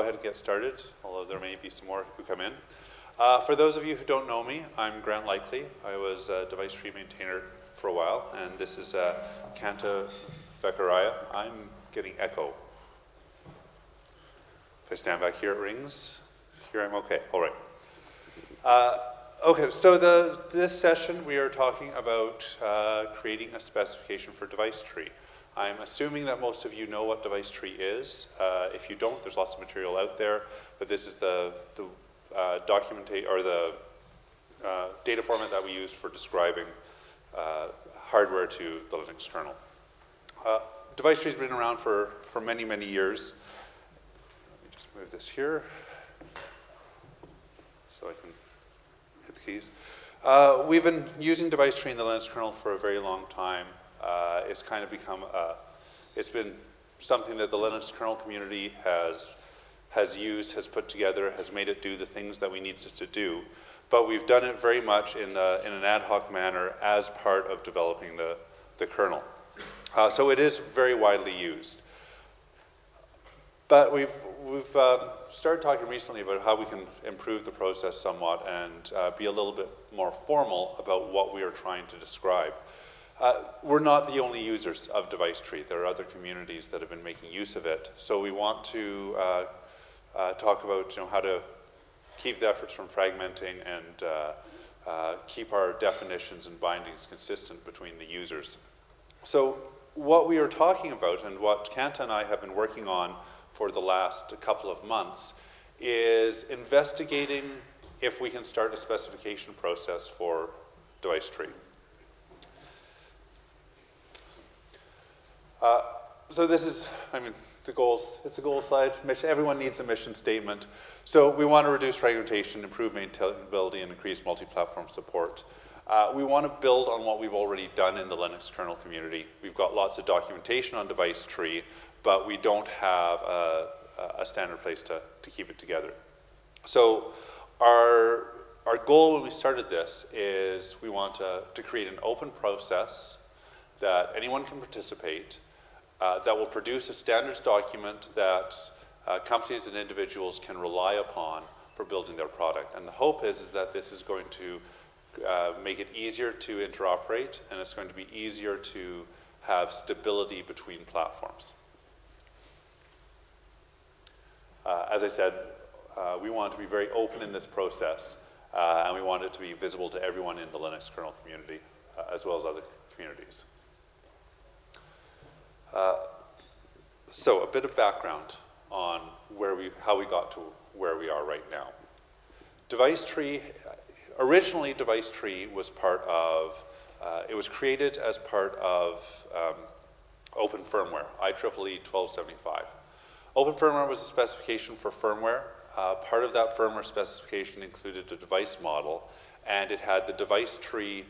ahead and get started, although there may be some more who come in. For those of you who don't know me, I'm Grant Likely. I was a Device Tree Maintainer for a while, and this is Kanta Vekaraya. I'm getting echo. If I stand back here, it rings. Here I'm okay. All right. Okay, so this session we are talking about creating a specification for Device Tree. I'm assuming that most of you know what Device Tree is. If you don't, there's lots of material out there, but this is the data format that we use for describing hardware to the Linux kernel. Device Tree has been around for many, many years. Let me just move this here so I can hit the keys. We've been using Device Tree in the Linux kernel for a very long time. It's kind of become, it's been something that the Linux kernel community has used, has put together, has made it do the things that we needed it to do. But we've done it very much in an ad hoc manner as part of developing the kernel. So it is very widely used. But we've started talking recently about how we can improve the process somewhat and be a little bit more formal about what we are trying to describe. We're not the only users of Device Tree. There are other communities that have been making use of it. So we want to talk about how to keep the efforts from fragmenting and keep our definitions and bindings consistent between the users. So what we are talking about and what Kanta and I have been working on for the last couple of months is investigating if we can start a specification process for Device Tree. So this is, the goals. It's a goal slide. Everyone needs a mission statement. So we want to reduce fragmentation, improve maintainability, and increase multi-platform support. We want to build on what we've already done in the Linux kernel community. We've got lots of documentation on Device Tree, but we don't have a standard place to keep it together. So our goal when we started this is we want to create an open process that anyone can participate, that will produce a standards document that companies and individuals can rely upon for building their product. And the hope is that this is going to make it easier to interoperate, and it's going to be easier to have stability between platforms. As I said, we want to be very open in this process, and we want it to be visible to everyone in the Linux kernel community, as well as other communities. So a bit of background on how we got to where we are right now. Device Tree, originally Device Tree was part of, it was created as part of open firmware, IEEE 1275. Open firmware was a specification for firmware. Part of that firmware specification included a device model, and it had the Device Tree,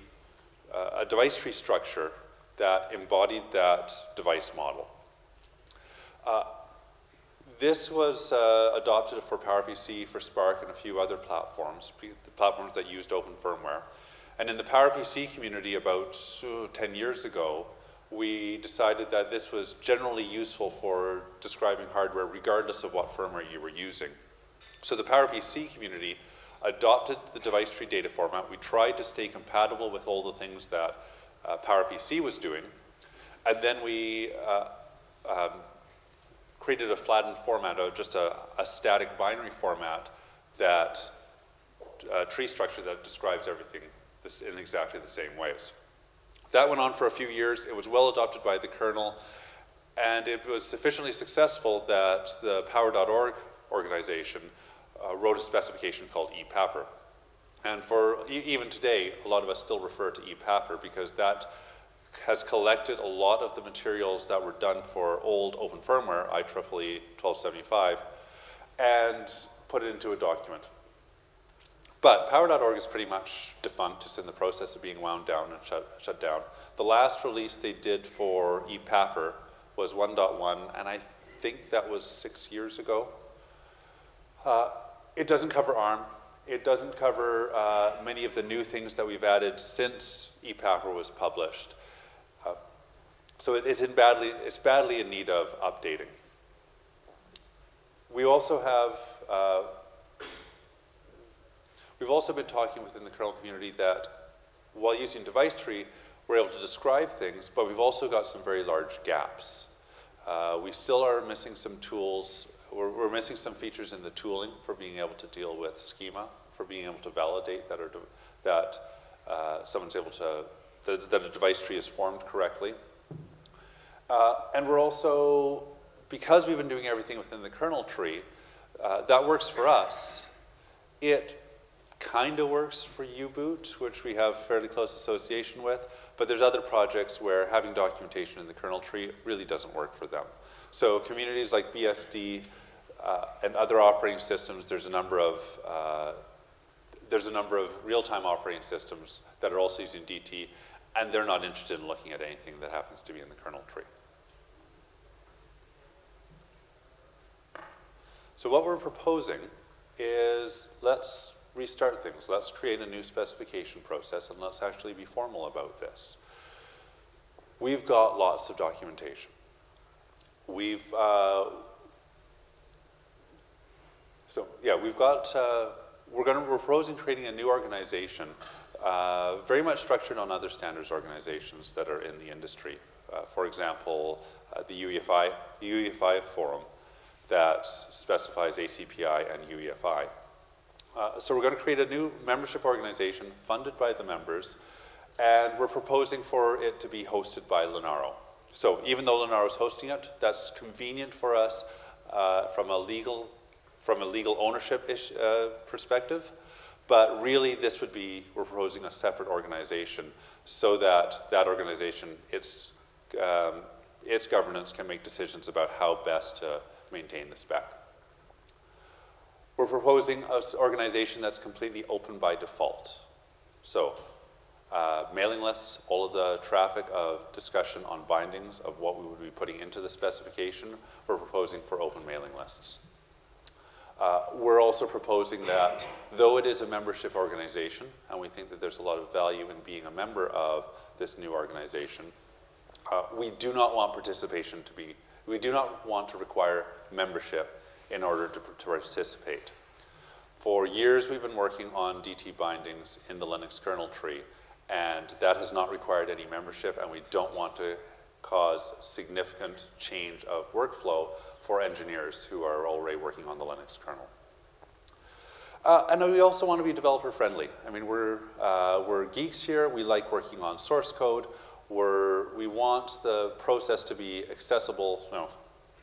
a Device Tree structure that embodied that device model. This was adopted for PowerPC, for Spark, and a few other platforms, the platforms that used open firmware. And in the PowerPC community about 10 years ago, we decided that this was generally useful for describing hardware regardless of what firmware you were using. So the PowerPC community adopted the Device Tree data format. We tried to stay compatible with all the things that PowerPC was doing, and then we created a flattened format, just a static binary format that tree structure that describes everything in exactly the same ways. That went on for a few years. It was well adopted by the kernel, and it was sufficiently successful that the Power.org organization wrote a specification called ePapper. And for even today, a lot of us still refer to ePapper because that has collected a lot of the materials that were done for old open firmware, IEEE 1275, and put it into a document. But Power.org is pretty much defunct. It's in the process of being wound down and shut down. The last release they did for ePapper was 1.1, and I think that was 6 years ago. It doesn't cover ARM. It doesn't cover many of the new things that we've added since ePapper was published. So it's badly in need of updating. we also have, we've also been talking within the kernel community that while using Device Tree, we're able to describe things, but we've also got some very large gaps. We still are missing some tools. We're missing some features in the tooling for being able to deal with schema, for being able to validate that someone's able to, that a device tree is formed correctly. And we're also, because we've been doing everything within the kernel tree, that works for us. It kind of works for U-Boot, which we have fairly close association with, but there's other projects where having documentation in the kernel tree really doesn't work for them. So communities like BSD and other operating systems, there's a number of real-time operating systems that are also using DT, and they're not interested in looking at anything that happens to be in the kernel tree. So what we're proposing is, let's restart things. Let's create a new specification process, and let's actually be formal about this. We've got lots of documentation. We're proposing creating a new organization, very much structured on other standards organizations that are in the industry. For example, the UEFI forum that specifies ACPI and UEFI. So we're going to create a new membership organization funded by the members, and we're proposing for it to be hosted by Linaro. So even though Linaro is hosting it, that's convenient for us from a legal ownership perspective. But really, this would be, we're proposing a separate organization so that that organization, its governance can make decisions about how best to maintain the spec. We're proposing an organization that's completely open by default. So mailing lists, all of the traffic of discussion on bindings of what we would be putting into the specification, we're proposing for open mailing lists. We're also proposing that, though it is a membership organization, and we think that there's a lot of value in being a member of this new organization, we do not want participation to be, we do not want to require membership in order to participate. For years, we've been working on DT bindings in the Linux kernel tree, and that has not required any membership, and we don't want to cause significant change of workflow for engineers who are already working on the Linux kernel. And we also want to be developer friendly. I mean, we're geeks here. We like working on source code. We want the process to be accessible. You know,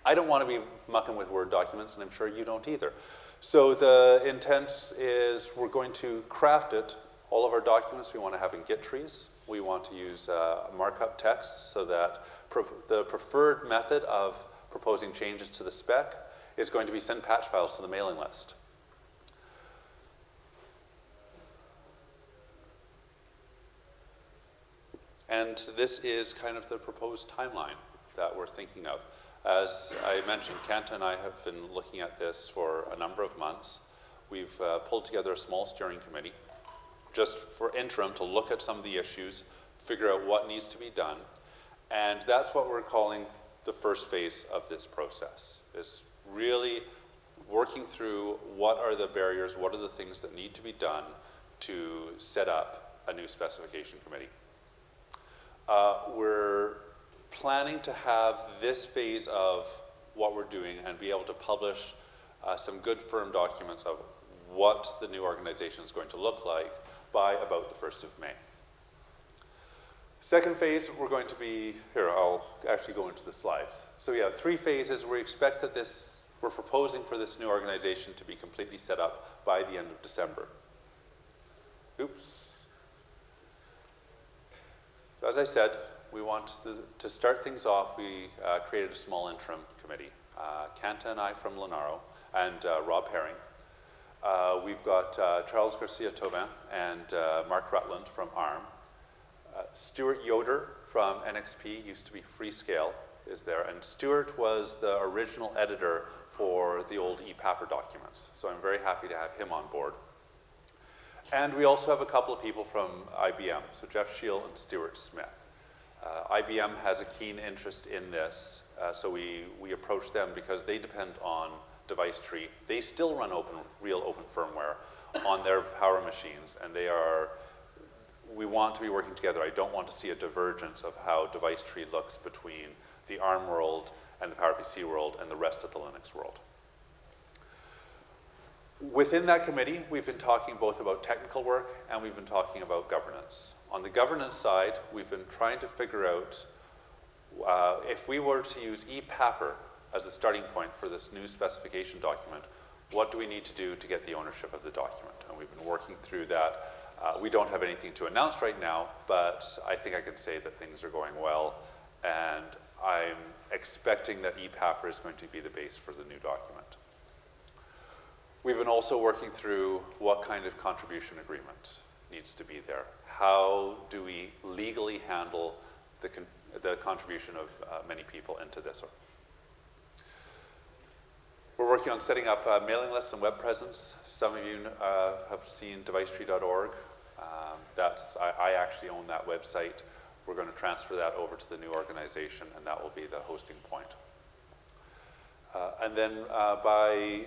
I don't want to be mucking with Word documents, and I'm sure you don't either. So the intent is we're going to craft it. All of our documents we want to have in Git trees. We want to use markup text so that the preferred method of proposing changes to the spec is going to be send patch files to the mailing list. And this is kind of the proposed timeline that we're thinking of. As I mentioned, Kanta and I have been looking at this for a number of months. We've pulled together a small steering committee just for interim to look at some of the issues, figure out what needs to be done, and that's what we're calling the first phase of this process, is really working through what are the barriers, what are the things that need to be done to set up a new specification committee. We're planning to have this phase of what we're doing and be able to publish some good firm documents of what the new organization is going to look like by about the 1st of May. Second phase, we're going to be, here, I'll actually go into the slides. So we have 3 phases. We expect that we're proposing for this new organization to be completely set up by the end of December. Oops. So as I said, we want to start things off. We created a small interim committee. Kanta and I from Linaro, and Rob Herring. We've got Charles Garcia-Tobin and Mark Rutland from ARM. Stuart Yoder from NXP, used to be Freescale, is there. And Stuart was the original editor for the old ePapper documents. So I'm very happy to have him on board. And we also have a couple of people from IBM, so Jeff Scheel and Stuart Smith. IBM has a keen interest in this, so we approach them because they depend on Device Tree, they still run real open firmware on their power machines, and we want to be working together. I don't want to see a divergence of how Device Tree looks between the ARM world and the PowerPC world and the rest of the Linux world. Within that committee, we've been talking both about technical work and we've been talking about governance. On the governance side, we've been trying to figure out if we were to use ePapper as the starting point for this new specification document, what do we need to do to get the ownership of the document? And we've been working through that. We don't have anything to announce right now, but I think I can say that things are going well, and I'm expecting that ePapper is going to be the base for the new document. We've been also working through what kind of contribution agreement needs to be there. How do we legally handle the contribution of many people into this? We're working on setting up mailing lists and web presence. Some of you have seen devicetree.org. I actually own that website. We're going to transfer that over to the new organization, and that will be the hosting point. And then by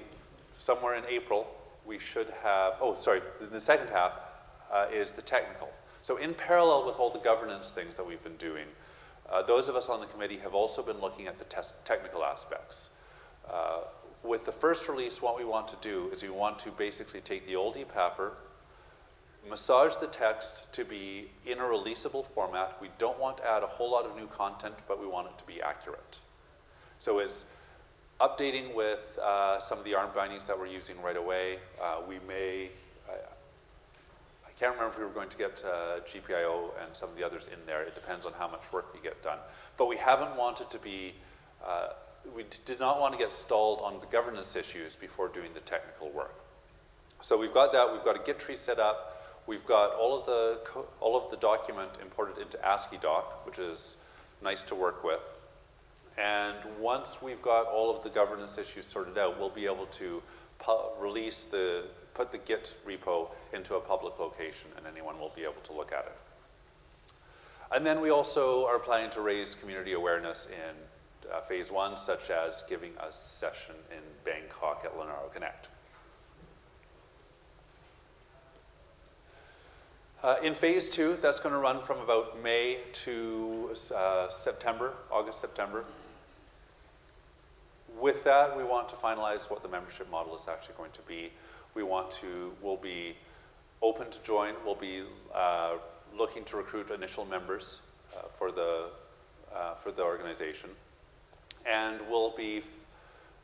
somewhere in April, we should have, the second half is the technical. So in parallel with all the governance things that we've been doing, those of us on the committee have also been looking at the technical aspects. With the first release, what we want to do is we want to basically take the old ePapper, massage the text to be in a releasable format. We don't want to add a whole lot of new content, but we want it to be accurate. So it's updating with some of the ARM bindings that we're using right away. We may, I can't remember if we were going to get GPIO and some of the others in there. It depends on how much work we get done. But we haven't wanted to be, we did not want to get stalled on the governance issues before doing the technical work. So we've got that. We've got a Git tree set up. We've got all of the document imported into ASCII doc, which is nice to work with. And once we've got all of the governance issues sorted out, we'll be able to put the Git repo into a public location, and anyone will be able to look at it. And then we also are planning to raise community awareness in phase 1, such as giving a session in Bangkok at Linaro Connect. In phase 2, that's going to run from about May to September, August, September. With that, we want to finalize what the membership model is actually going to be. We'll be open to join. We'll be looking to recruit initial members for the organization. And we'll be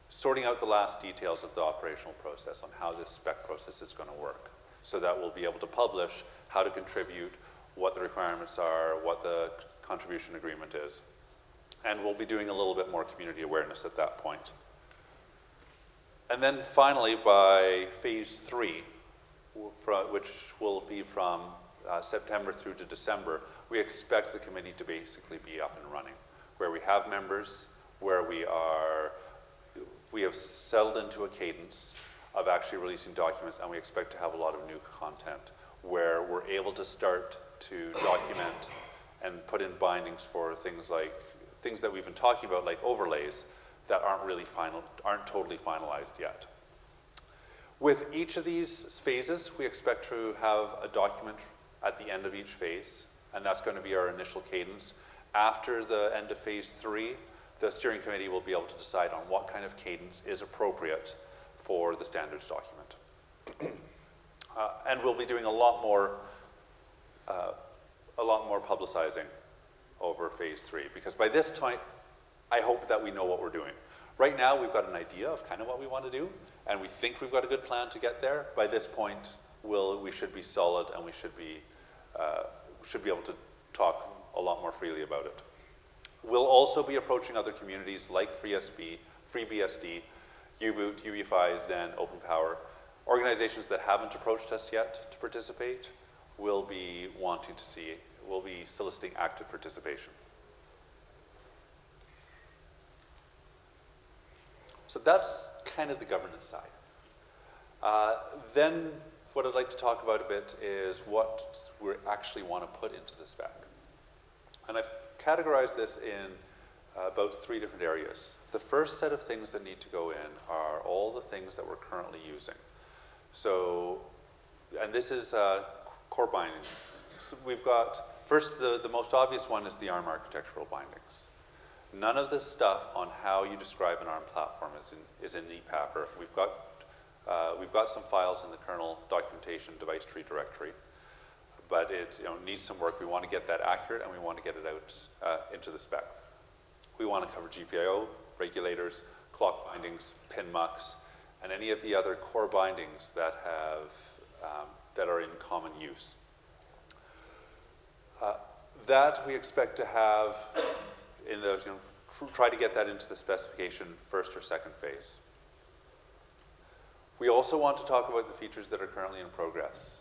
sorting out the last details of the operational process on how this spec process is going to work, so that we'll be able to publish how to contribute, what the requirements are, what the contribution agreement is. And we'll be doing a little bit more community awareness at that point. And then finally, by phase 3, which will be from September through to December, we expect the committee to basically be up and running, where we have members, where we have settled into a cadence of actually releasing documents, and we expect to have a lot of new content where we're able to start to document and put in bindings for things that we've been talking about, like overlays, that aren't totally finalized yet. With each of these phases, we expect to have a document at the end of each phase, and that's going to be our initial cadence. After the end of phase 3, the steering committee will be able to decide on what kind of cadence is appropriate for the standards document. And we'll be doing a lot more publicizing over phase 3, because by this time, I hope that we know what we're doing. Right now, we've got an idea of kind of what we want to do, and we think we've got a good plan to get there. By this point, we should be solid, and we should be able to talk a lot more freely about it. We'll also be approaching other communities like FreeBSD, U-Boot, UEFI, Zen, OpenPower. Organizations that haven't approached us yet to participate will be soliciting active participation. So that's kind of the governance side. Then what I'd like to talk about a bit is what we actually want to put into the spec. And I've categorized this in about 3 different areas. The first set of things that need to go in are all the things that we're currently using. So, and this is core bindings. So we've got, first, the most obvious one is the ARM architectural bindings. None of this stuff on how you describe an ARM platform is in EPAPR. We've got some files in the kernel documentation device tree directory, but it needs some work. We want to get that accurate, and we want to get it out into the spec. We want to cover GPIO, regulators, clock bindings, pin mucks, and any of the other core bindings that that are in common use. That we expect to have in the, try to get that into the specification first or second phase. We also want to talk about the features that are currently in progress.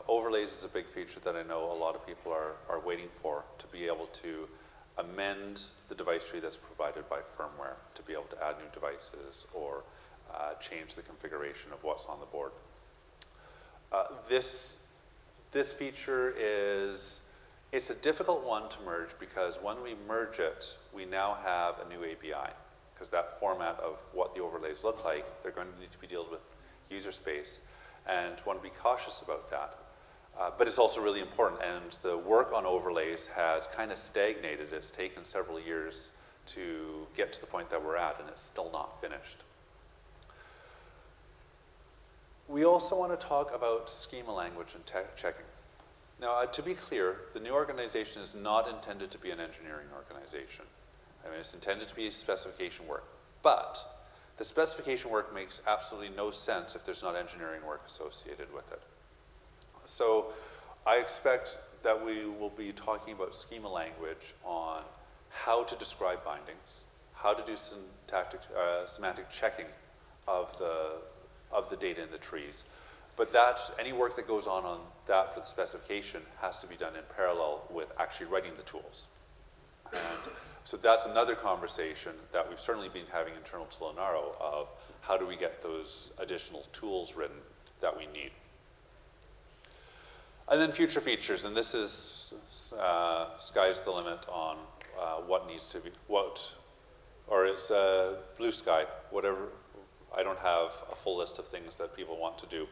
Overlays is a big feature that I know a lot of people are waiting for, to be able to amend the device tree that's provided by firmware, to be able to add new devices or change the configuration of what's on the board. This feature it's a difficult one to merge, because when we merge it, we now have a new ABI, because that format of what the overlays look like, they're going to need to be dealt with user space, and want to be cautious about that. But it's also really important, and the work on overlays has kind of stagnated. It's taken several years to get to the point that we're at, and it's still not finished. We also want to talk about schema language and checking. Now, to be clear, the new organization is not intended to be an engineering organization. I mean, it's intended to be specification work. But the specification work makes absolutely no sense if there's not engineering work associated with it. So I expect that we will be talking about schema language on how to describe bindings, how to do semantic checking of the data in the trees. But any work that goes on that for the specification has to be done in parallel with actually writing the tools. And so that's another conversation that we've certainly been having internal to Linaro of how do we get those additional tools written that we need. And then future features, and this is sky's the limit on what needs to be, or it's blue sky, whatever. I don't have a full list of things that people want to do.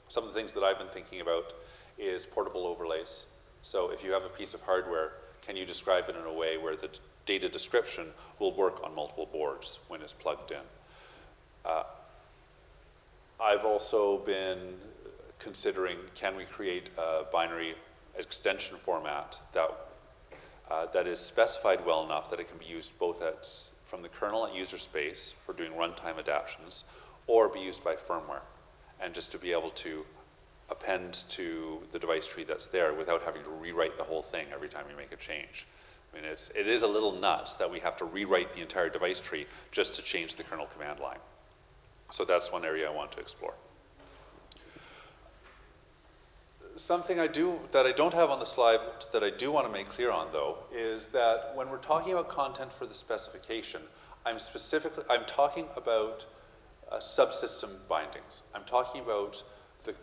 Some of the things that I've been thinking about is portable overlays. So if you have a piece of hardware, can you describe it in a way where the data description will work on multiple boards when it's plugged in? I've also been considering, can we create a binary extension format that is specified well enough that it can be used both from the kernel at user space for doing runtime adaptions, or be used by firmware, and just to be able to append to the device tree that's there without having to rewrite the whole thing every time you make a change. I mean, it is a little nuts that we have to rewrite the entire device tree just to change the kernel command line. So that's one area I want to explore. Something that I don't have on the slide that I do want to make clear on, though, is that when we're talking about content for the specification, I'm talking about subsystem bindings. I'm talking about the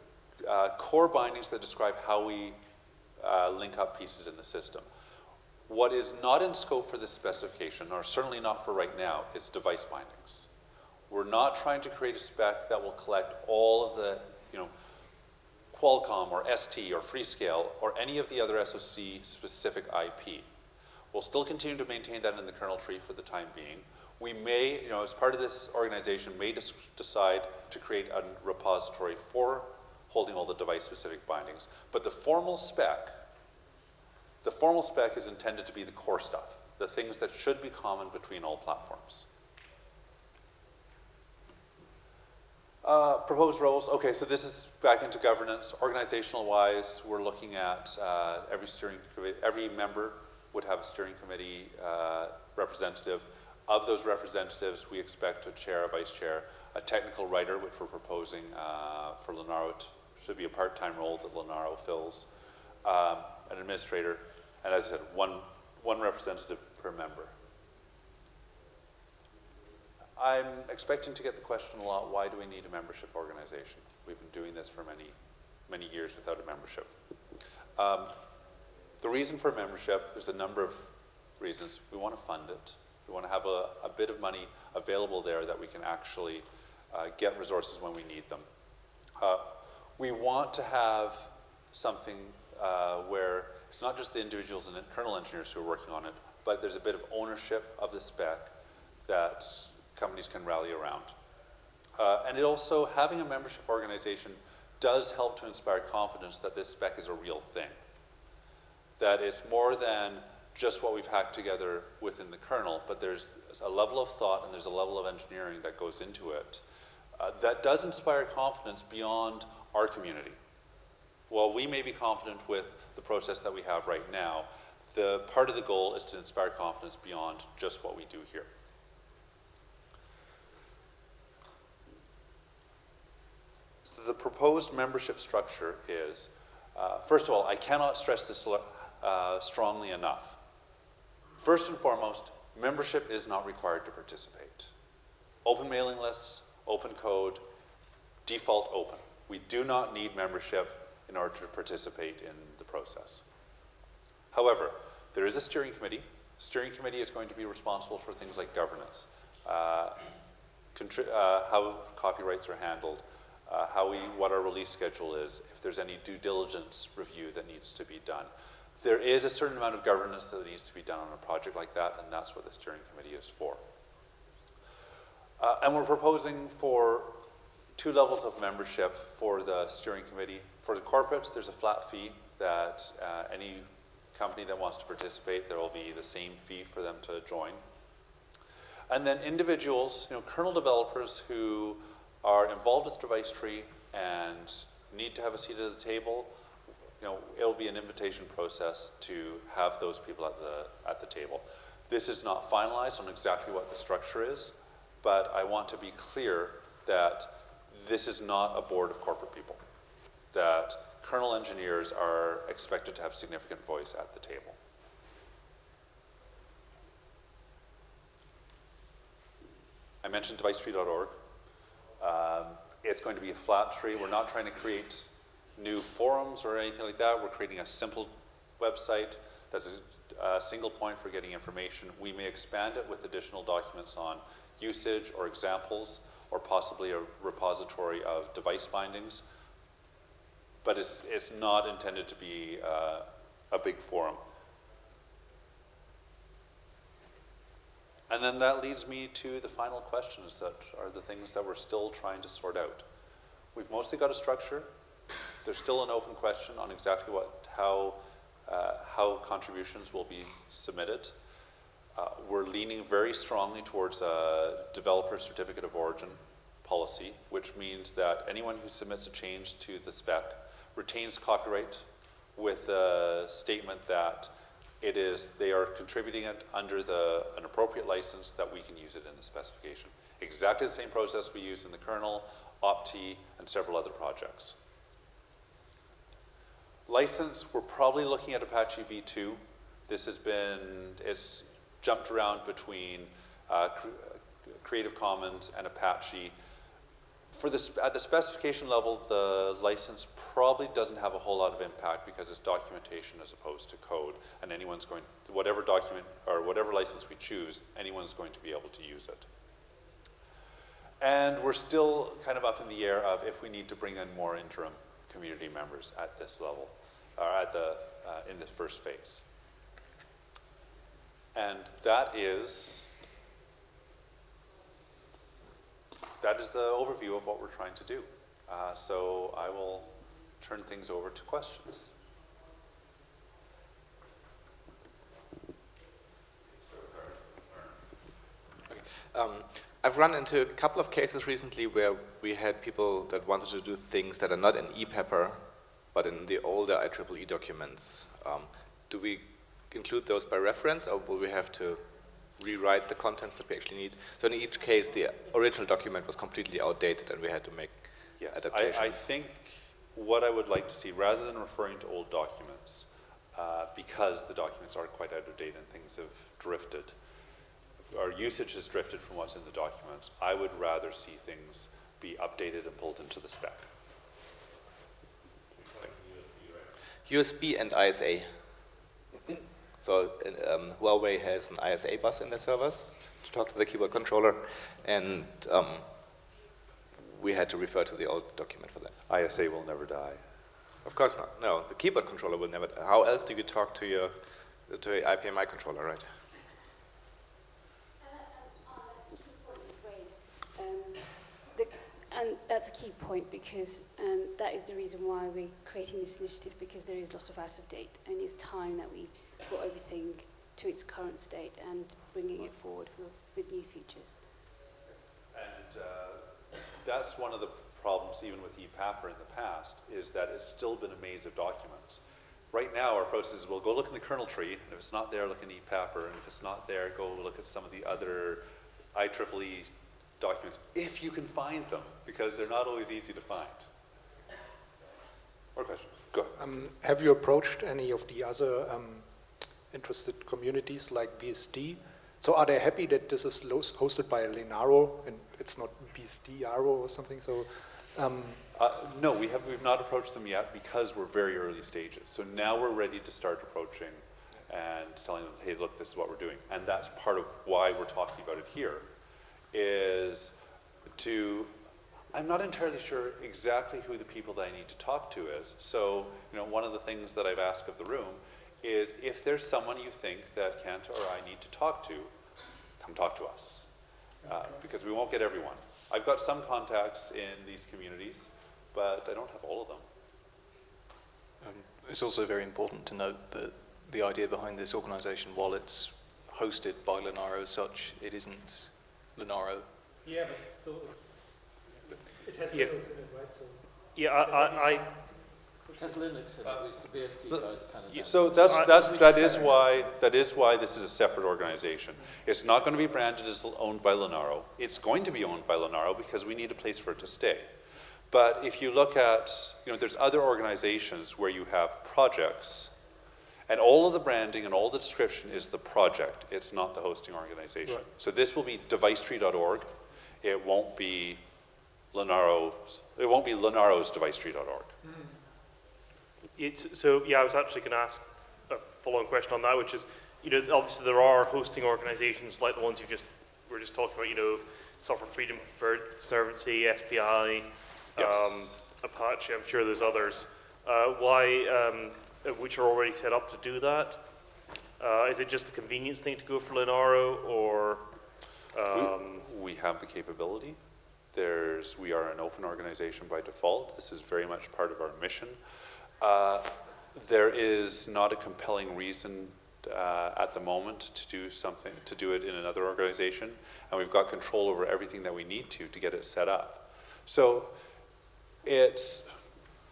core bindings that describe how we link up pieces in the system. What is not in scope for this specification, or certainly not for right now, is device bindings. We're not trying to create a spec that will collect all of the, Qualcomm or ST or Freescale or any of the other SoC specific IP. We'll still continue to maintain that in the kernel tree for the time being. We may, as part of this organization, may decide to create a repository for holding all the device-specific bindings. But the formal spec is intended to be the core stuff, the things that should be common between all platforms. Proposed roles. Okay, so this is back into governance. Organizational-wise, we're looking at every member would have a steering committee representative. Of those representatives, we expect a chair, a vice chair, a technical writer, which we're proposing for Linaro. It should be a part-time role that Linaro fills, an administrator, and as I said, one representative per member. I'm expecting to get the question a lot, why do we need a membership organization? We've been doing this for many, many years without a membership. The reason for membership, there's a number of reasons. We want to fund it. We want to have a bit of money available there that we can actually get resources when we need them. We want to have something where it's not just the individuals and kernel engineers who are working on it, but there's a bit of ownership of the spec that companies can rally around. And it also, having a membership organization does help to inspire confidence that this spec is a real thing. That it's more than just what we've hacked together within the kernel, but there's a level of thought and there's a level of engineering that goes into it that does inspire confidence beyond our community. While we may be confident with the process that we have right now, the part of the goal is to inspire confidence beyond just what we do here. So the proposed membership structure is, first of all, I cannot stress this strongly enough. First and foremost, membership is not required to participate. Open mailing lists, open code, default open. We do not need membership in order to participate in the process. However, there is a steering committee. Steering committee is going to be responsible for things like governance, how copyrights are handled, what our release schedule is, if there's any due diligence review that needs to be done. There is a certain amount of governance that needs to be done on a project like that, and that's what the steering committee is for. And we're proposing for 2 levels of membership for the steering committee. For the corporate, there's a flat fee that any company that wants to participate, there will be the same fee for them to join. And then individuals, kernel developers who are involved with Device Tree and need to have a seat at the table, it'll be an invitation process to have those people at the table. This is not finalized on exactly what the structure is, but I want to be clear that this is not a board of corporate people, that kernel engineers are expected to have significant voice at the table. I mentioned devicetree.org. It's going to be a flat tree. We're not trying to create new forums or anything like that. We're creating a simple website that's a single point for getting information. We may expand it with additional documents on usage or examples, or possibly a repository of device bindings. But it's not intended to be a big forum. And then that leads me to the final questions that are the things that we're still trying to sort out. We've mostly got a structure. There's still an open question on exactly how contributions will be submitted. We're leaning very strongly towards a developer certificate of origin policy, which means that anyone who submits a change to the spec retains copyright with a statement that they are contributing it under an appropriate license that we can use it in the specification. Exactly the same process we use in the kernel, Opti, and several other projects. License, we're probably looking at Apache v2. It's jumped around between Creative Commons and Apache. At the specification level, the license probably doesn't have a whole lot of impact because it's documentation as opposed to code, and whatever document or whatever license we choose, anyone's going to be able to use it. And we're still kind of up in the air of if we need to bring in more interim community members at this level, or in this first phase. And that is the overview of what we're trying to do. So I will turn things over to questions. Okay. I've run into a couple of cases recently where we had people that wanted to do things that are not in ePepper, but in the older IEEE documents. Do we include those by reference, or will we have to rewrite the contents that we actually need? So in each case, the original document was completely outdated and we had to make adaptations. I think what I would like to see, rather than referring to old documents, because the documents are quite out of date and things have drifted, our usage has drifted from what's in the documents, I would rather see things be updated and pulled into the spec. USB and ISA. So Huawei has an ISA bus in their servers to talk to the keyboard controller, and we had to refer to the old document for that. ISA will never die. Of course not. No, the keyboard controller will never. How else do you talk to your IPMI controller, right? And that's a key point because that is the reason why we're creating this initiative, because there is a lot of out of date and it's time that we brought everything to its current state and bringing it forward with new features. And that's one of the problems even with ePapper in the past, is that it's still been a maze of documents. Right now our process is we'll go look in the kernel tree, and if it's not there, look in ePapper, and if it's not there, go look at some of the other IEEE documents, if you can find them, because they're not always easy to find. More questions? Go ahead. Have you approached any of the other interested communities like BSD? So are they happy that this is hosted by Linaro and it's not BSD Arrow or something? So no, we've not approached them yet because we're very early stages. So now we're ready to start approaching and telling them, hey, look, this is what we're doing. And that's part of why we're talking about it here, is to, I'm not entirely sure exactly who the people that I need to talk to is. So, you know, one of the things that I've asked of the room is if there's someone you think that Kent or I need to talk to, come talk to us. Because we won't get everyone. I've got some contacts in these communities, but I don't have all of them. It's also very important to note that the idea behind this organization, while it's hosted by Linaro as such, it isn't Linaro. yeah, but still it has Windows in it, right? So Yeah, It has Linux in it, which the BSD guys kind of. So that is why this is a separate organization. It's not going to be branded as owned by Linaro. It's going to be owned by Linaro because we need a place for it to stay. But if you look at, you know, there's other organizations where you have projects, and all of the branding and all the description is the project. It's not the hosting organization. Right. So this will be devicetree.org. It won't be Linaro's. It won't be Linaro's devicetree.org. so yeah, I was actually going to ask a follow-on question on that, which is, you know, obviously there are hosting organizations like the ones we're just talking about, you know, Software Freedom Conservancy, SPI, Yes. Apache, I'm sure there's others. Which are already set up to do that? Is it just a convenience thing to go for Linaro, or? We have the capability. We are an open organization by default. This is very much part of our mission. There is not a compelling reason at the moment to do it in another organization, and we've got control over everything that we need to get it set up. So it's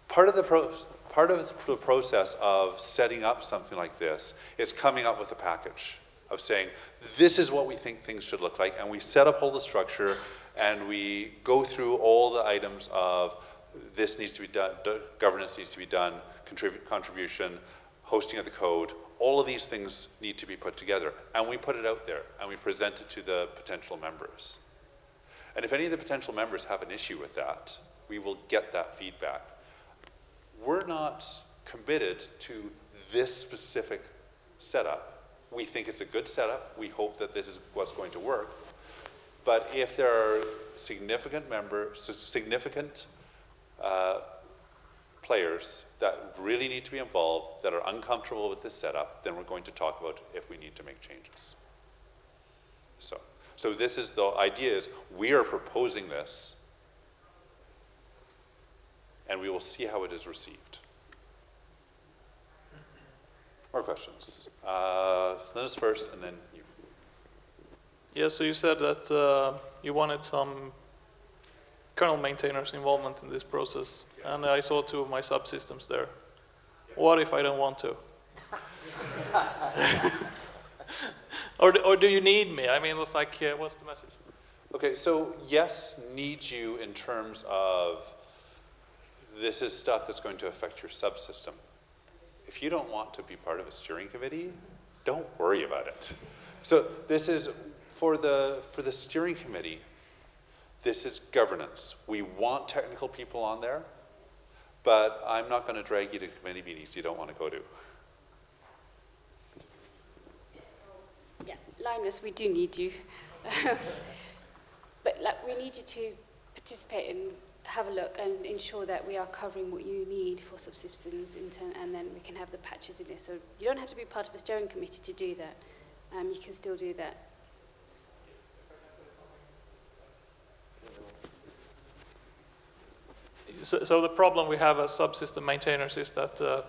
part of the process of setting up something like this is coming up with a package of saying, this is what we think things should look like, and we set up all the structure, and we go through all the items of this needs to be done, governance needs to be done, contribution, hosting of the code, all of these things need to be put together, and we put it out there, and we present it to the potential members. And if any of the potential members have an issue with that, we will get that feedback. We're not committed to this specific setup. We think it's a good setup. We hope that this is what's going to work. But if there are significant players that really need to be involved, that are uncomfortable with this setup, then we're going to talk about if we need to make changes. So this is the idea is we are proposing this, and we will see how it is received. More questions? Linus first, and then you. Yeah, so you said that you wanted some kernel maintainers' involvement in this process, and I saw two of my subsystems there. What if I don't want to? or do you need me? I mean, it's like, what's the message? Okay, so yes, need you in terms of this is stuff that's going to affect your subsystem. If you don't want to be part of a steering committee, don't worry about it. So this is, for the steering committee, this is governance. We want technical people on there, but I'm not going to drag you to committee meetings you don't want to go to. Linus, we do need you. But like, we need you to participate and have a look and ensure that we are covering what you need for subsystems, and then we can have the patches in there. So you don't have to be part of a steering committee to do that. You can still do that. So the problem we have as subsystem maintainers is that,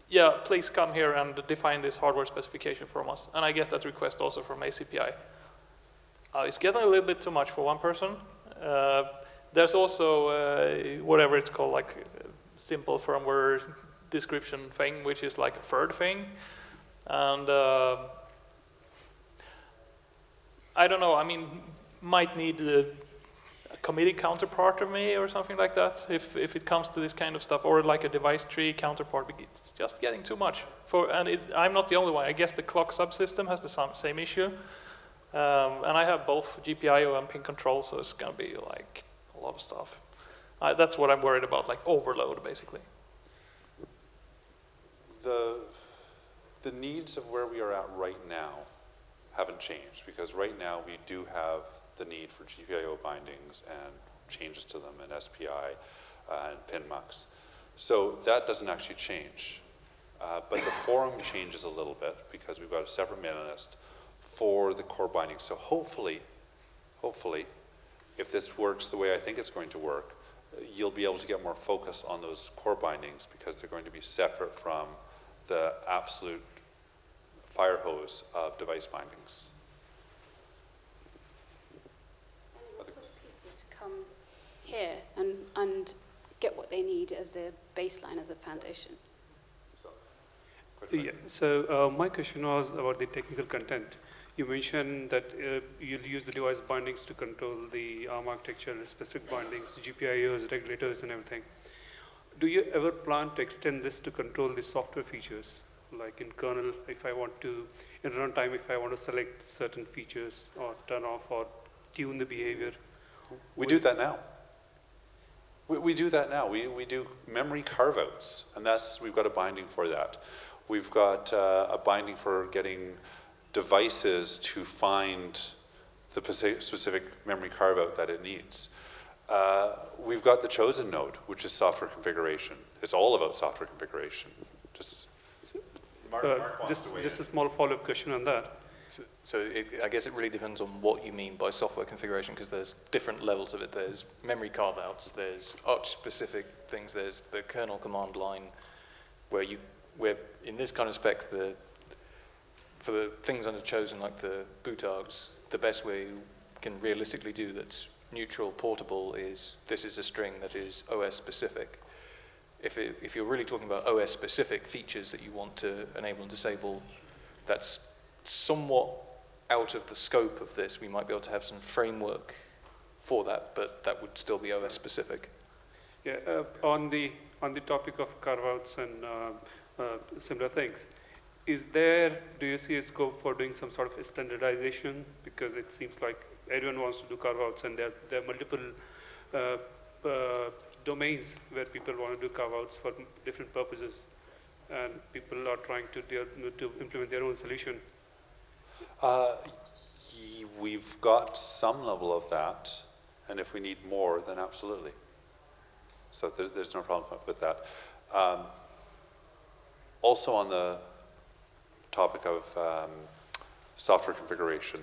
yeah, please come here and define this hardware specification from us. And I get that request also from ACPI. It's getting a little bit too much for one person. There's also whatever it's called, like simple firmware description thing, which is like a third thing. And I don't know, I mean, might need a committee counterpart of me or something like that if it comes to this kind of stuff, or like a device tree counterpart. It's just getting too much. I'm not the only one. I guess the clock subsystem has the same issue. And I have both GPIO and pin control, so it's going to be like a lot of stuff. That's what I'm worried about, like overload, basically. The needs of where we are at right now haven't changed, because right now we do have the need for GPIO bindings and changes to them and SPI and pinmux. So that doesn't actually change. But the forum changes a little bit because we've got a separate mailing list for the core bindings. So hopefully, if this works the way I think it's going to work, you'll be able to get more focus on those core bindings because they're going to be separate from the absolute fire hose of device bindings. And it push people to come here and get what they need as their baseline, as a foundation. Yeah, so my question was about the technical content. You mentioned that you'll use the device bindings to control the ARM architecture, the specific bindings, GPIOs, regulators, and everything. Do you ever plan to extend this to control the software features? Like in kernel, if I want to, in runtime, if I want to select certain features or turn off or tune the behavior? We do that now. We do that now. We do memory carve-outs, and we've got a binding for that. We've got a binding for getting devices to find the specific memory carve-out that it needs. We've got the chosen node, which is software configuration. It's all about software configuration. Just a small follow-up question on that. I guess it really depends on what you mean by software configuration, because there's different levels of it. There's memory carve-outs, there's arch-specific things, there's the kernel command line, where in this kind of spec, for the things under chosen, like the bootargs, the best way you can realistically do that's neutral, portable, is this is a string that is OS-specific. If you're really talking about OS-specific features that you want to enable and disable, that's somewhat out of the scope of this. We might be able to have some framework for that, but that would still be OS-specific. Yeah, on the topic of carve-outs and similar things, do you see a scope for doing some sort of standardization? Because it seems like everyone wants to do carve-outs, and there are multiple domains where people want to do carve-outs for different purposes, and people are trying to implement their own solution. We've got some level of that, and if we need more, then absolutely. So there's no problem with that. Also on the topic of software configuration,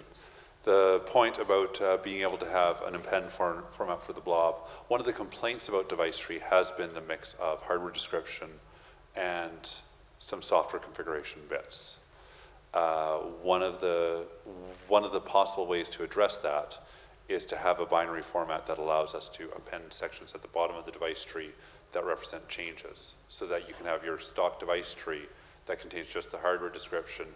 the point about being able to have an append format for the blob, one of the complaints about Device Tree has been the mix of hardware description and some software configuration bits. One of the possible ways to address that is to have a binary format that allows us to append sections at the bottom of the device tree that represent changes, so that you can have your stock device tree that contains just the hardware description,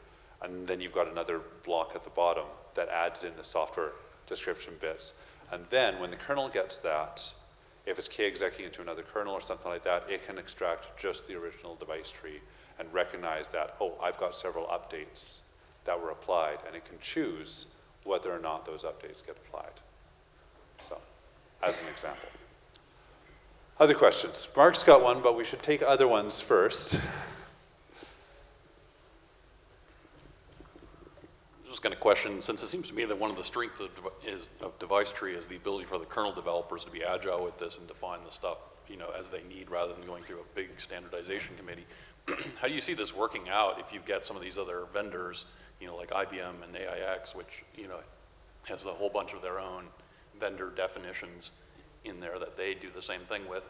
and then you've got another block at the bottom that adds in the software description bits. And then when the kernel gets that, if it's k-executing into another kernel or something like that, it can extract just the original device tree and recognize that, oh, I've got several updates that were applied, and it can choose whether or not those updates get applied. So, as an example. Other questions? Mark's got one, but we should take other ones first. Just going to question, since it seems to me that one of the strengths of Device Tree is the ability for the kernel developers to be agile with this and define the stuff, you know, as they need rather than going through a big standardization committee. How do you see this working out if you get some of these other vendors, you know, like IBM and AIX, which, you know, has a whole bunch of their own vendor definitions in there that they do the same thing with,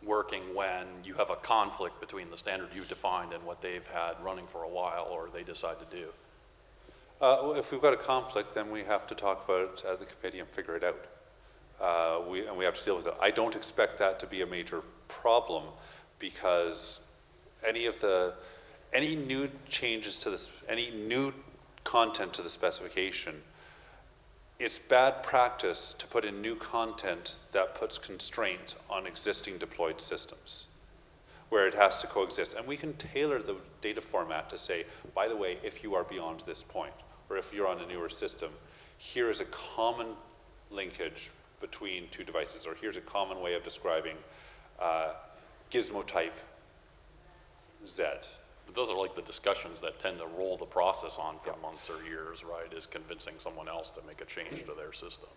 working when you have a conflict between the standard you've defined and what they've had running for a while or they decide to do? Well, if we've got a conflict, then we have to talk about it at the committee and figure it out. And we have to deal with it. I don't expect that to be a major problem because any new changes to this, any new content to the specification, it's bad practice to put in new content that puts constraint on existing deployed systems where it has to coexist. And we can tailor the data format to say, by the way, if you are beyond this point, or if you're on a newer system, here is a common linkage between two devices, or here's a common way of describing gizmo type Z. But those are like the discussions that tend to roll the process on for months or years, right? Is convincing someone else to make a change to their system.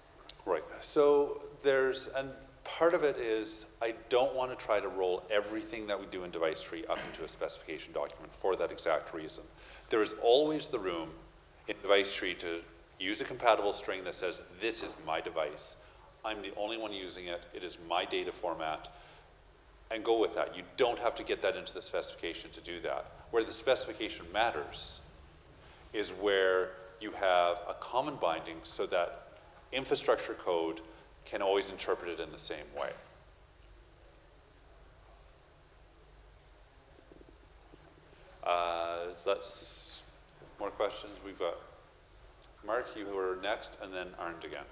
Right. So and part of it is I don't want to try to roll everything that we do in Device Tree up into a specification document for that exact reason. There is always the room in Device Tree to use a compatible string that says, this is my device. I'm the only one using it. It is my data format. And go with that. You don't have to get that into the specification to do that. Where the specification matters is where you have a common binding so that infrastructure code can always interpret it in the same way. More questions? We've got Mark, you were next, and then Arndt again.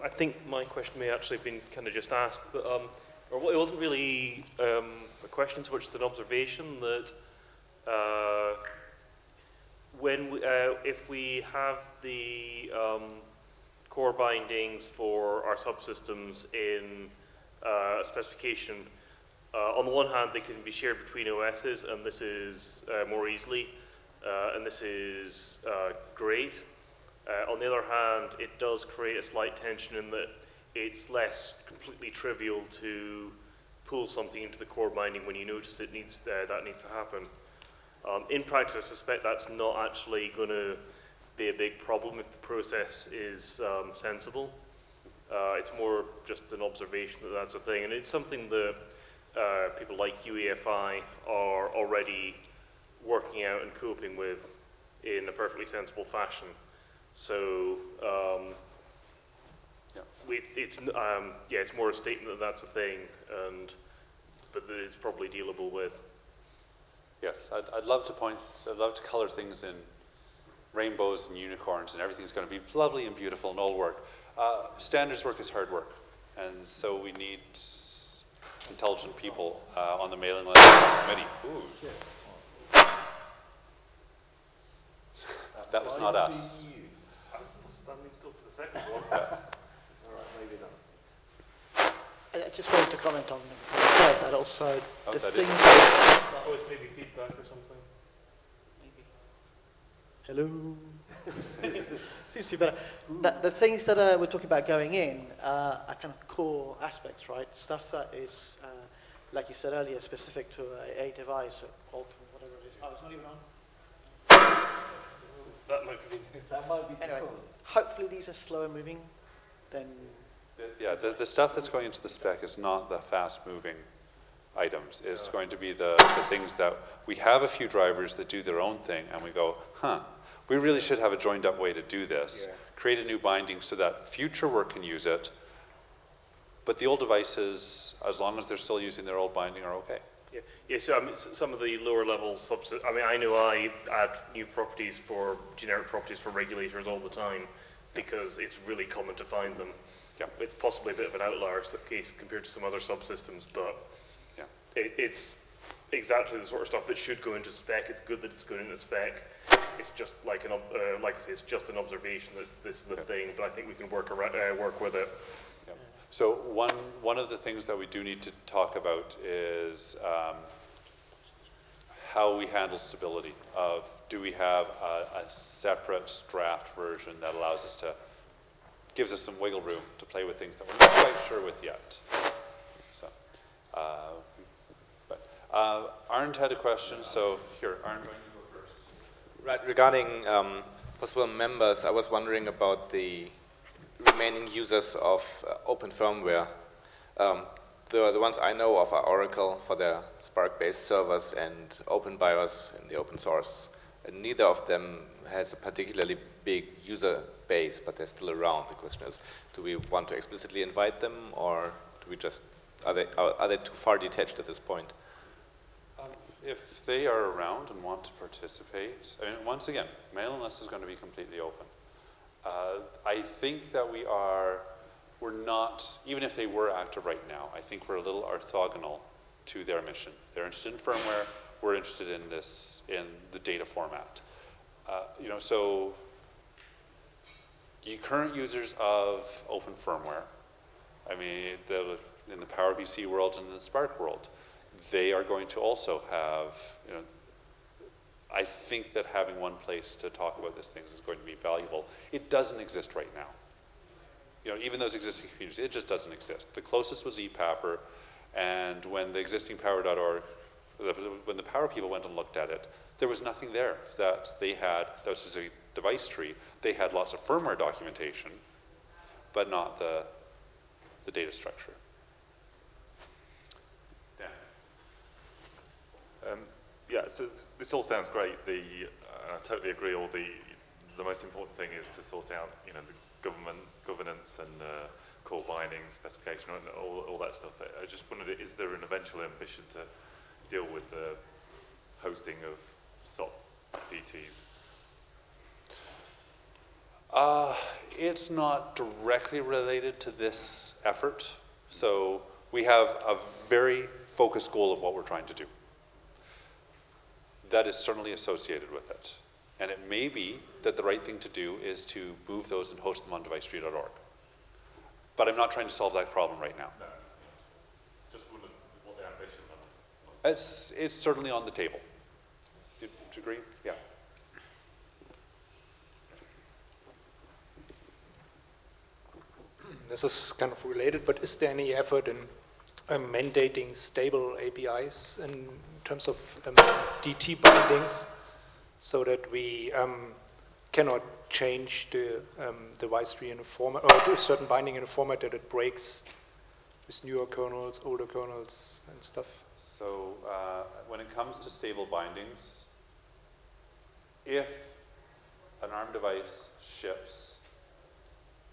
I think my question may actually have been kind of just asked, but or it wasn't really a question so much as an observation that if we have the core bindings for our subsystems in a specification, on the one hand they can be shared between OSs, and this is more easily, and this is great. On the other hand, it does create a slight tension in that it's less completely trivial to pull something into the core binding when you notice that needs to happen. In practice, I suspect that's not actually going to be a big problem if the process is sensible. It's more just an observation that that's a thing, and it's something that people like UEFI are already working out and coping with in a perfectly sensible fashion. So it's more a statement that that's a thing, but that it's probably dealable with. Yes, I'd love to color things in rainbows and unicorns, and everything's going to be lovely and beautiful and all work. Standards work is hard work, and so we need intelligent people on the mailing list of the committee. Ooh. That was not us. Standing still for the second one. All right, maybe not. I just wanted to comment on that also. Oh, the that things Oh, it's maybe feedback or something. Hello. Seems to be better. The things that we're talking about going in are kind of core aspects, right? Stuff that is, like you said earlier, specific to a device, or whatever it is. Oh, it's not even on? That might be. That might be. Anyway, hopefully these are slower moving than... Yeah, the stuff that's going into the spec is not the fast-moving items. It's going to be the things that we have a few drivers that do their own thing, and we go, we really should have a joined-up way to do this. Yeah. Create a new binding so that future work can use it, but the old devices, as long as they're still using their old binding, are okay. Yeah. So I mean, some of the lower level I know I add new properties for generic properties for regulators all the time because it's really common to find them. Yeah. It's possibly a bit of an outlier case compared to some other subsystems, but yeah. It's exactly the sort of stuff that should go into spec. It's good that it's going into spec. It's just like like I say, it's just an observation that this is a thing, but I think we can work with it. Yeah. So one of the things that we do need to talk about is how we handle stability of, do we have a separate draft version that allows us to, gives us some wiggle room to play with things that we're not quite sure with yet. So, Arnd had a question, so here, Arnd, why don't you go first? Right, regarding possible members, I was wondering about the remaining users of open firmware. The ones I know of are Oracle for their Spark-based servers and OpenBIOS in the open source. And neither of them has a particularly big user base, but they're still around. The question is, do we want to explicitly invite them, or do we just, are they too far detached at this point? If they are around and want to participate, I mean, once again, mailing list is going to be completely open. I think that we're not, even if they were active right now, I think we're a little orthogonal to their mission. They're interested in firmware, we're interested in this, in the data format. You know, so you current users of open firmware, I mean, in the PowerPC world and in the Spark world, they are going to also have, you know, I think that having one place to talk about these things is going to be valuable. It doesn't exist right now. You know, even those existing communities, it just doesn't exist. The closest was ePapper, and when the existing Power.org, when the Power people went and looked at it, there was nothing there that they had, that was just a device tree. They had lots of firmware documentation, but not the data structure. Yeah, so this all sounds great. I totally agree. The most important thing is to sort out, you know, the governance and core bindings, specification, and all that stuff. I just wondered, is there an eventual ambition to deal with the hosting of SOP DTs? It's not directly related to this effort. So we have a very focused goal of what we're trying to do. That is certainly associated with it. And it may be that the right thing to do is to move those and host them on devicetree.org. But I'm not trying to solve that problem right now. No. Just wondered what the ambition was. It's certainly on the table. Do you agree? Yeah. This is kind of related, but is there any effort in mandating stable APIs in terms of DT bindings so that we cannot change the device tree in a format, or do a certain binding in a format that it breaks with newer kernels, older kernels, and stuff? So when it comes to stable bindings, if an ARM device ships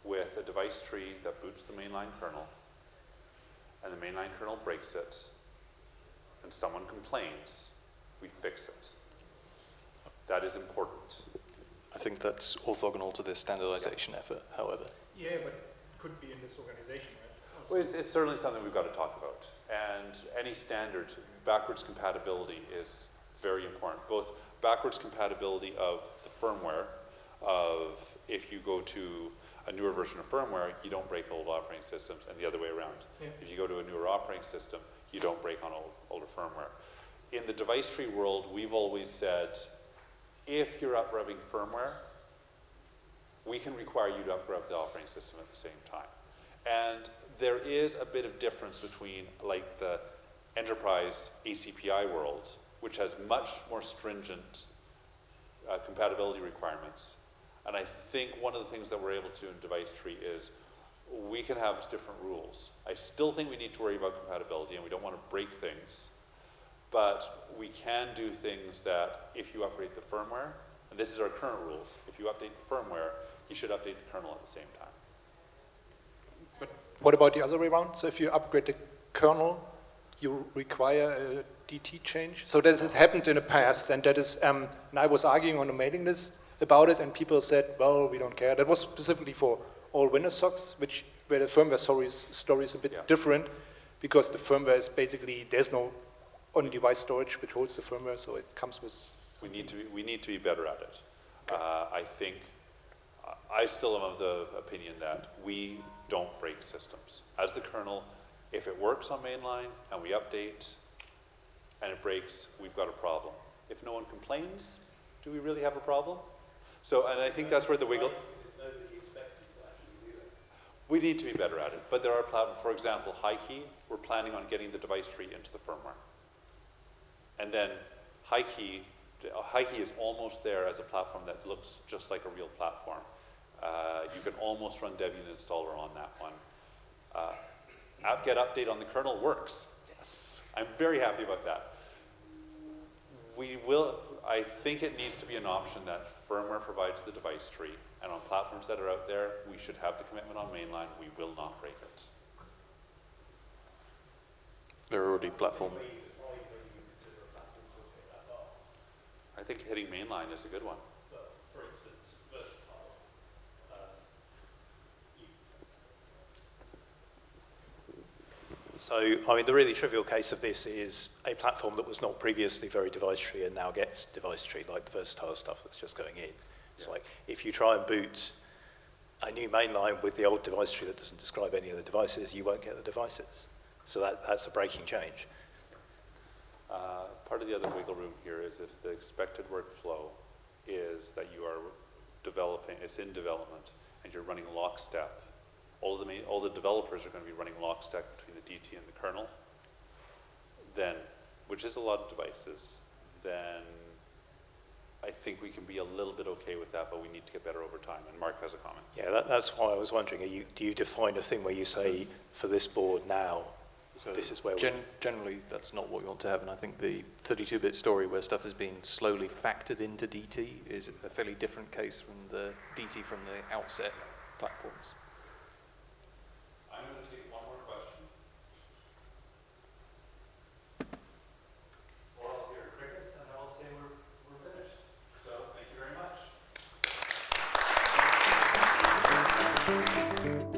with a device tree that boots the mainline kernel, and the mainline kernel breaks it, and someone complains, we fix it. That is important. I think that's orthogonal to the standardization effort, however. Yeah, but it could be in this organization, right? Well, it's certainly something we've got to talk about. And any standard, backwards compatibility is very important. Both backwards compatibility of the firmware, of if you go to a newer version of firmware, you don't break old operating systems, and the other way around. Yeah. If you go to a newer operating system, you don't break on older firmware. In the device tree world, we've always said, if you're up-revving firmware, we can require you to up-rev the operating system at the same time. And there is a bit of difference between like the enterprise ACPI world, which has much more stringent compatibility requirements. And I think one of the things that we're able to in device tree is we can have different rules. I still think we need to worry about compatibility, and we don't want to break things. But we can do things that if you upgrade the firmware, and this is our current rules, if you update the firmware, you should update the kernel at the same time. But what about the other way around? So if you upgrade the kernel, you require a DT change? So this has happened in the past, and that is, and I was arguing on the mailing list about it, and people said, well, we don't care. That was specifically for all Windows socks, where the firmware story is a bit different, because the firmware is basically, there's no on-device storage which holds the firmware, so it comes with... We need to be better at it. Okay. I think, I still am of the opinion that we don't break systems. As the kernel, if it works on mainline and we update and it breaks, we've got a problem. If no one complains, do we really have a problem? So, and I think that's where the wiggle... We need to be better at it, but there are platforms, for example, HighKey, we're planning on getting the device tree into the firmware. And then HighKey is almost there as a platform that looks just like a real platform. You can almost run Debian installer on that one. apt-get update on the kernel works. Yes, I'm very happy about that. I think it needs to be an option that firmware provides the device tree, and on platforms that are out there, we should have the commitment on mainline. We will not break it. There are already platform. I think hitting mainline is a good one. For instance, versatile. So, I mean, the really trivial case of this is a platform that was not previously very device tree and now gets device tree, like the versatile stuff that's just going in. It's like, if you try and boot a new mainline with the old device tree that doesn't describe any of the devices, you won't get the devices. So that's a breaking change. Part of the other wiggle room here is if the expected workflow is that you are developing, it's in development, and you're running lockstep, all the developers are going to be running lockstep between the DT and the kernel, then, which is a lot of devices, then I think we can be a little bit okay with that, but we need to get better over time. And Mark has a comment. Yeah, that's why I was wondering, do you define a thing where you say, for this board now, So this is where generally, that's not what we want to have, and I think the 32-bit story where stuff is being slowly factored into DT is a fairly different case from the DT from the outset platforms. I'm going to take one more question. Or I'll hear crickets, and I'll say we're finished. So, thank you very much.